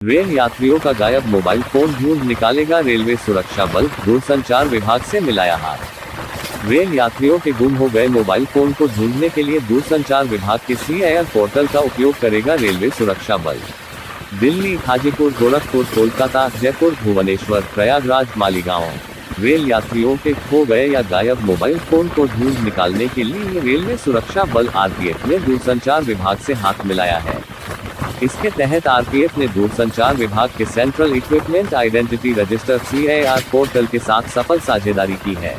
Rail यात्रियों का गायब मोबाइल फोन ढूंढ निकालेगा रेलवे सुरक्षा बल, दूरसंचार विभाग से मिलाया हाथ। रेल यात्रियों के गुम हो गए मोबाइल फोन को ढूंढने के लिए दूरसंचार विभाग के CIR पोर्टल का उपयोग करेगा रेलवे सुरक्षा बल। दिल्ली, हाजीपुर, गोरखपुर, कोलकाता, जयपुर, भुवनेश्वर, प्रयागराज, मालीगांव रेल यात्रियों के खो गए या गायब मोबाइल फोन को ढूंढ निकालने के लिए रेलवे सुरक्षा बल RPF ने दूरसंचार विभाग से हाथ मिलाया है। इसके तहत RPF ने दूरसंचार विभाग के central equipment identity register CIR portal के साथ सफल साझेदारी की है।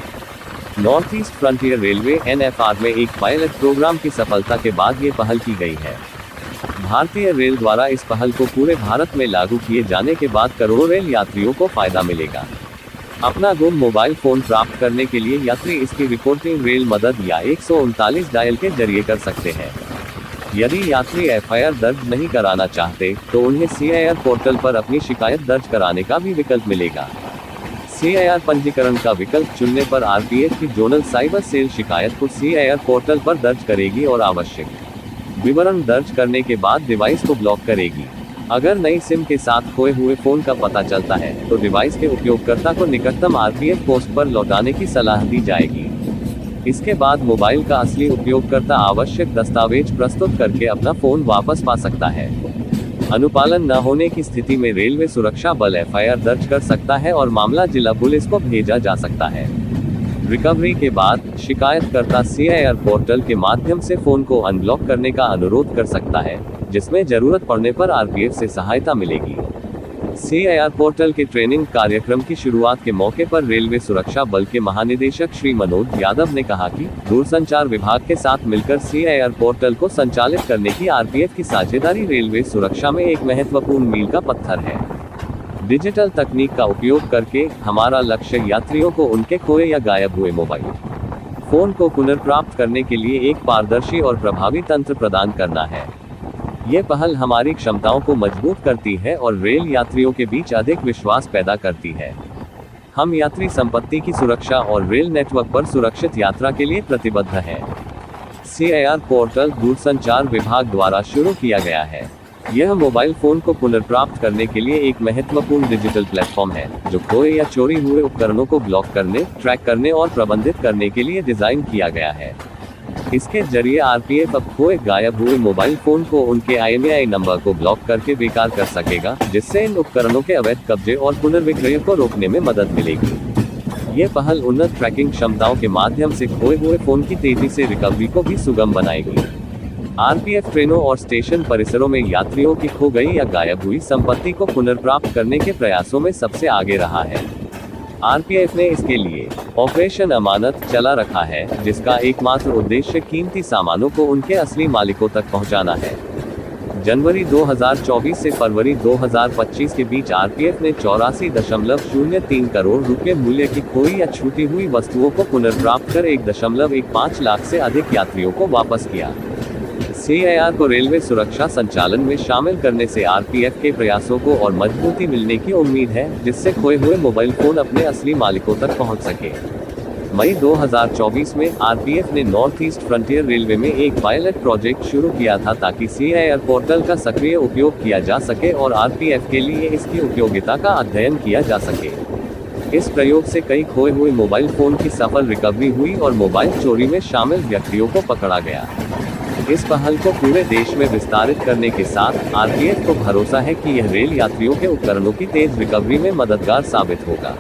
North east frontier railway NFR में एक पायलट प्रोग्राम की सफलता के बाद ये पहल की गई है। भारतीय रेल द्वारा इस पहल को पूरे भारत में लागू किए जाने के बाद करोड़ों रेल यात्रियों को फायदा मिलेगा। अपना गुम मोबाइल फोन प्राप्त करने के लिए यात्री इसकी रिपोर्टिंग रेल मदद या 139 डायल के जरिए कर सकते हैं। यदि यात्री FIR दर्ज नहीं कराना चाहते तो उन्हें CIR पोर्टल पर अपनी शिकायत दर्ज कराने का भी विकल्प मिलेगा। CIR पंजीकरण का विकल्प चुनने पर RPF की जोनल साइबर सेल शिकायत को CIR पोर्टल पर दर्ज करेगी और आवश्यक विवरण दर्ज करने के बाद डिवाइस को ब्लॉक करेगी। अगर नई सिम के साथ खोए हुए फोन का पता चलता है तो डिवाइस के उपयोगकर्ता को निकटतम RPF पोस्ट पर लौटाने की सलाह दी जाएगी। इसके बाद मोबाइल का असली उपयोगकर्ता आवश्यक दस्तावेज प्रस्तुत करके अपना फोन वापस पा सकता है। अनुपालन न होने की स्थिति में रेलवे सुरक्षा बल FIR दर्ज कर सकता है और मामला जिला पुलिस को भेजा जा सकता है। रिकवरी के बाद शिकायतकर्ता CIR पोर्टल के माध्यम से फोन को अनब्लॉक करने का अनुरोध कर सकता है, जिसमें जरूरत पड़ने पर RPF से सहायता मिलेगी। CIR पोर्टल के ट्रेनिंग कार्यक्रम की शुरुआत के मौके पर रेलवे सुरक्षा बल के महानिदेशक श्री मनोज यादव ने कहा कि दूरसंचार विभाग के साथ मिलकर CIR पोर्टल को संचालित करने की RPF की साझेदारी रेलवे सुरक्षा में एक महत्वपूर्ण मील का पत्थर है। डिजिटल तकनीक का उपयोग करके हमारा लक्ष्य यात्रियों को उनके खोए या गायब हुए मोबाइल फोन को पुनर्प्राप्त करने के लिए एक पारदर्शी और प्रभावी तंत्र प्रदान करना है। ये पहल हमारी क्षमताओं को मजबूत करती है और रेल यात्रियों के बीच अधिक विश्वास पैदा करती है। हम यात्री संपत्ति की सुरक्षा और रेल नेटवर्क पर सुरक्षित यात्रा के लिए प्रतिबद्ध हैं। CIR पोर्टल दूरसंचार विभाग द्वारा शुरू किया गया है। यह मोबाइल फोन को पुनर्प्राप्त करने के लिए एक महत्वपूर्ण डिजिटल प्लेटफॉर्म है, जो खोए या चोरी हुए उपकरणों को ब्लॉक करने, ट्रैक करने और प्रबंधित करने के लिए डिजाइन किया गया है। इसके जरिए RPF अब खोए गायब हुए मोबाइल फोन को उनके IMEI नंबर को ब्लॉक करके बेकार कर सकेगा, जिससे इन उपकरणों के अवैध कब्जे और पुनर्विक्रय को रोकने में मदद मिलेगी। ये पहल उन्नत ट्रैकिंग क्षमताओं के माध्यम से खोए हुए फोन की तेजी से रिकवरी को भी सुगम बनाएगी। RPF ट्रेनों और स्टेशन परिसरों में यात्रियों की खो गई या गायब हुई संपत्ति को पुनर्प्राप्त करने के प्रयासों में सबसे आगे रहा है। RPF ने इसके लिए ऑपरेशन अमानत चला रखा है, जिसका एकमात्र उद्देश्य कीमती सामानों को उनके असली मालिकों तक पहुंचाना है। जनवरी 2024 से फरवरी 2025 के बीच RPF ने 84.03 करोड़ रुपए मूल्य की खोई या छूटी हुई वस्तुओं को पुनर्प्राप्त कर 1.15 लाख से अधिक यात्रियों को वापस किया। CIR को रेलवे सुरक्षा संचालन में शामिल करने से RPF के प्रयासों को और मजबूती मिलने की उम्मीद है, जिससे खोए हुए मोबाइल फोन अपने असली मालिकों तक पहुंच सके। मई 2024 में RPF ने नॉर्थ ईस्ट फ्रंटियर रेलवे में एक पायलट प्रोजेक्ट शुरू किया था ताकि CIR पोर्टल का सक्रिय उपयोग किया जा सके और RPF के लिए इसकी उपयोगिता का अध्ययन किया जा सके। इस प्रयोग से कई खोए हुए मोबाइल फोन की सफल रिकवरी हुई और मोबाइल चोरी में शामिल व्यक्तियों को पकड़ा गया। इस पहल को पूरे देश में विस्तारित करने के साथ RPF को भरोसा है कि यह रेल यात्रियों के उपकरणों की तेज रिकवरी में मददगार साबित होगा।